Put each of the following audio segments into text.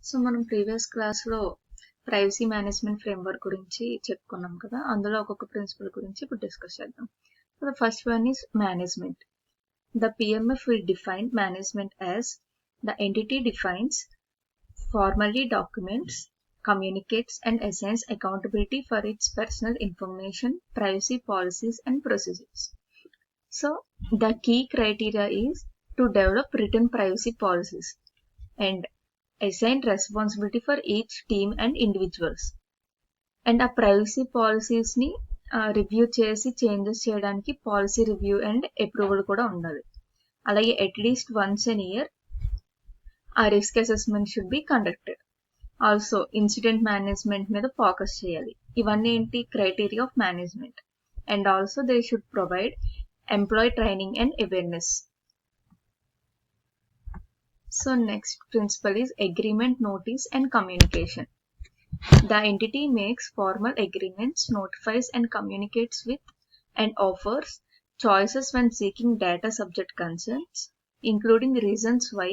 So మనం previous క్లాస్లో privacy management framework గురించి చెప్పుకున్నాం కదా, అందులో ఒక్కొక్క ప్రిన్సిపల్ గురించి ఇప్పుడు డిస్కస్ చేద్దాం. So the first one is management. The PMF will define management as the entity defines, formally documents, communicates and assigns accountability for its personal information, privacy policies and procedures. So the key criteria is to develop written privacy policies and assign responsibility for each team and individuals. And a privacy policies ni review చేసి changes చేయడానికి policy review and approval కూడా ఉండాలి. అలాగే at least once ఎన్ year ఆ risk assessment should be conducted. Also incident management మీద focus చేయాలి. ఇవన్నీ ఏంటి criteria of management. And also they should provide employee training and awareness. So next principle is agreement, notice and communication. The entity makes formal agreements, notifies and communicates with and offers choices when seeking data subject consents, including reasons why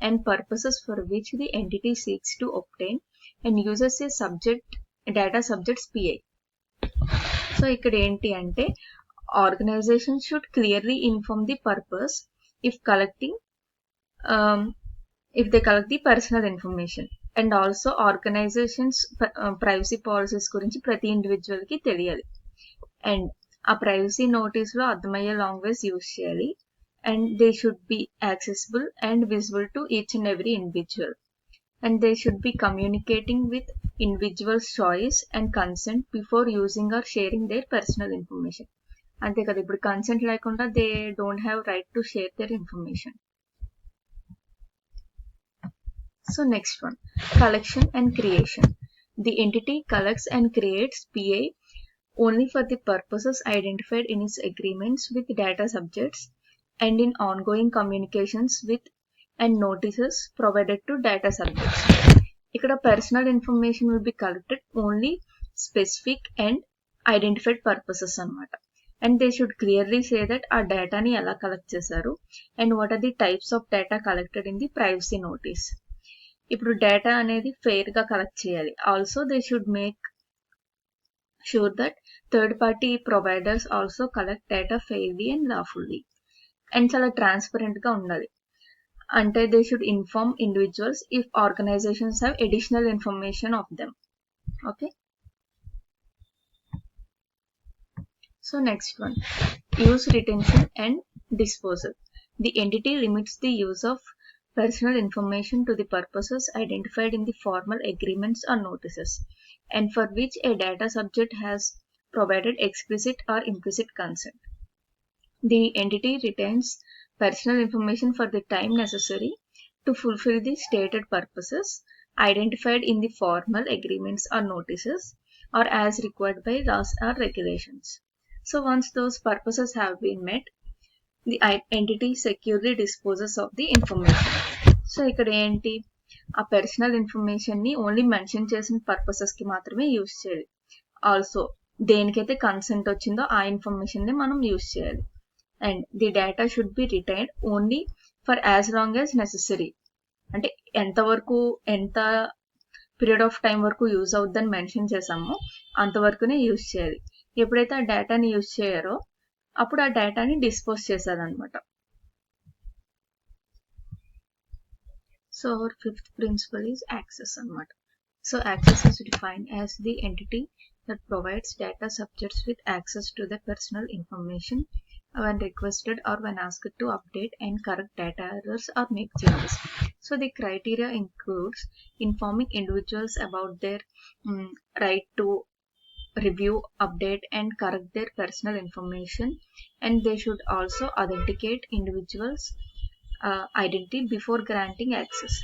and purposes for which the entity seeks to obtain, and uses a data subjects PI. So ikkada enti ante organization should clearly inform the purpose if they collect the personal information. And also organisations privacy policies గురించి ప్రతి ఇండివిజువల్కి తెలియాలి. And ఆ privacy నోటీస్లో అర్థమయ్యే language use చేయాలి. And they should be accessible and visible to each and every individual. And they should be communicating with individuals choice and consent before using or sharing their personal information. అంతే కదా, ఇప్పుడు consent లేకుండా they don't have right to share their information. So next one, collection and creation. The entity collects and creates PI only for the purposes identified in its agreements with data subjects and in ongoing communications with and notices provided to data subjects. Ikkada personal information will be collected only specific and identified purposes anamata. And they should clearly say that our data ni ela collect chesaru and what are the types of data collected in the privacy notice. ఇప్పుడు data అనేది ఫెయిర్గా collect చేయాలి. Also they should make sure that third party providers also collect data fairly and lawfully. And చాలా ట్రాన్స్పరెంట్గా ఉండాలి. అంటే they should inform individuals if organisations have additional information of them. Okay, so next one, use, retention and disposal. The entity limits the use of personal information to the purposes identified in the formal agreements or notices, and for which a data subject has provided explicit or implicit consent. The entity retains personal information for the time necessary to fulfill the stated purposes identified in the formal agreements or notices or as required by laws or regulations. So once those purposes have been met, the entity securely disposes of the information. So ఇక్కడ ఏంటి, ఆ personal ఇన్ఫర్మేషన్ని only mention చేసిన పర్పసెస్కి మాత్రమే use చేయాలి. Also దేనికైతే consent వచ్చిందో ఆ ఇన్ఫర్మేషన్ని మనం యూజ్ చేయాలి. And the data should be retained only for as long as necessary. అంటే ఎంత పీరియడ్ ఆఫ్ టైం వరకు యూజ్ అవుద్దని మెన్షన్ చేసామో అంతవరకునే యూజ్ చేయాలి. ఎప్పుడైతే ఆ డేటాని యూజ్ చేయరో అప్పుడు ఆ డేటాని డిస్పోజ్ చేశారనమాట. So our fifth principle is access anamata. So access is defined as the entity that provides data subjects with access to the personal information when requested or when asked to update and correct data errors or make changes. So the criteria includes informing individuals about their right to review, update and correct their personal information, and they should also authenticate individuals identity before granting access,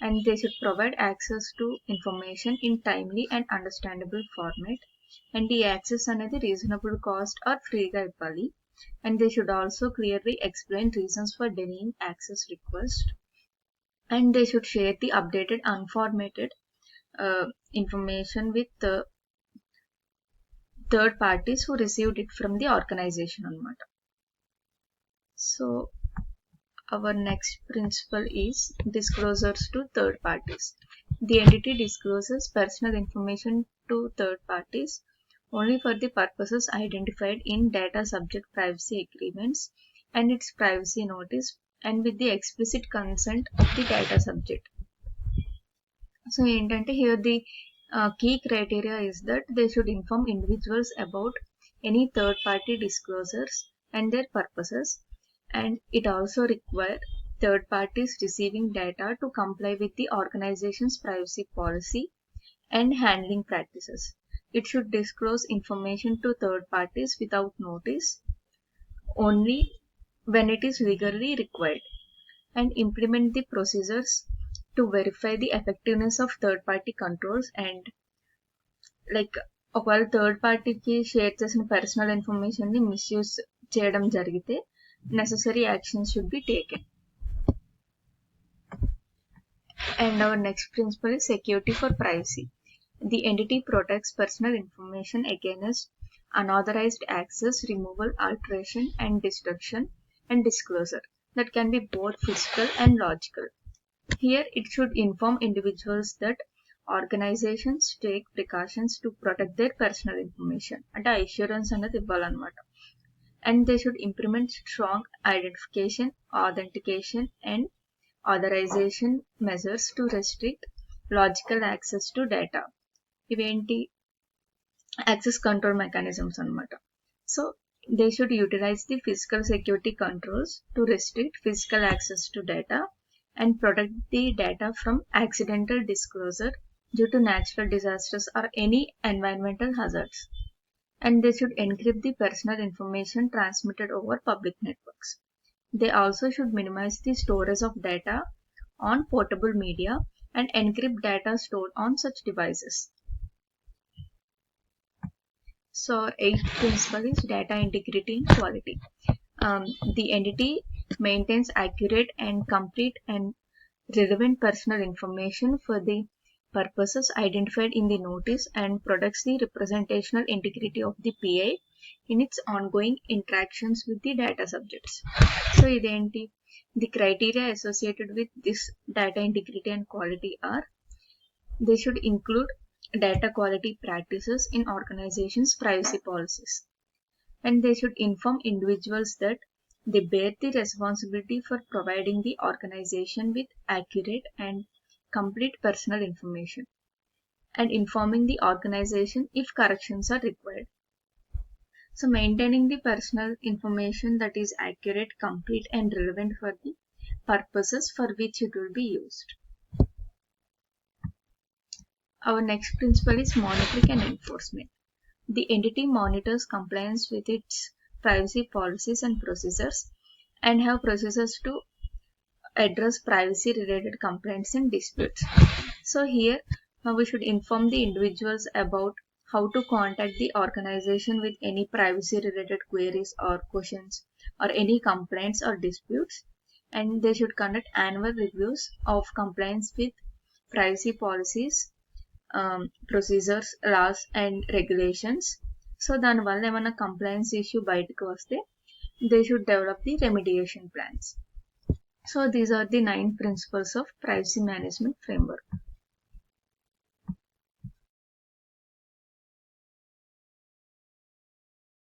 and they should provide access to information in timely and understandable format, and the access అనేది reasonable cost or ఫ్రీగా ఇవ్వాలి. And they should also clearly explain reasons for denying access request, and they should share the updated unformatted information with third parties who received it from the organization anamata. So our next principle is disclosures to third parties. The entity discloses personal information to third parties only for the purposes identified in data subject privacy agreements and its privacy notice and with the explicit consent of the data subject. So ఏంటంటే here the key criteria is that they should inform individuals about any third party disclosures and their purposes, and it also require third parties receiving data to comply with the organization's privacy policy and handling practices. It should disclose information to third parties without notice only when it is legally required, and implement the procedures to verify the effectiveness of third party controls and like ఒకవేళ third పార్టీకి share చేసిన personal information ని misuse చేయడం జరిగితే necessary actions should be taken. And our next principle is security for privacy. The entity protects personal information against unauthorized access, removal, alteration, and destruction and disclosure that can be both physical and logical. Here, it should inform individuals that organizations take precautions to protect their personal information. అంటే assurance అన్నది ఇవ్వాలన్నమాట. And they should implement strong identification, authentication, and authorization measures to restrict logical access to data. ఇవేంటి access control mechanisms అన్నమాట. So they should utilize the physical security controls to restrict physical access to data and protect the data from accidental disclosure due to natural disasters or any environmental hazards. And they should encrypt the personal information transmitted over public networks. They also should minimize the storage of data on portable media and encrypt data stored on such devices. So our eighth principle is data integrity and quality. The entity maintains accurate and complete and relevant personal information for the purposes identified in the notice and protects the representational integrity of the PI in its ongoing interactions with the data subjects. So identi the criteria associated with this data integrity and quality are they should include data quality practices in organizations' privacy policies, and they should inform individuals that they bear the responsibility for providing the organization with accurate and complete personal information and informing the organization if corrections are required. So maintaining the personal information that is accurate, complete, and relevant for the purposes for which it will be used. Our next principle is monitoring and enforcement. The entity monitors compliance with its privacy policies and procedures and have procedures to address privacy related complaints and disputes. So here we should inform the individuals about how to contact the organization with any privacy related queries or questions or any complaints or disputes, and they should conduct annual reviews of compliance with privacy policies, procedures, laws and regulations. So దానివల్ల ఏమైనా compliance issue బయటకు వస్తే they should develop the remediation plans. So these are the 9 principles of privacy management framework.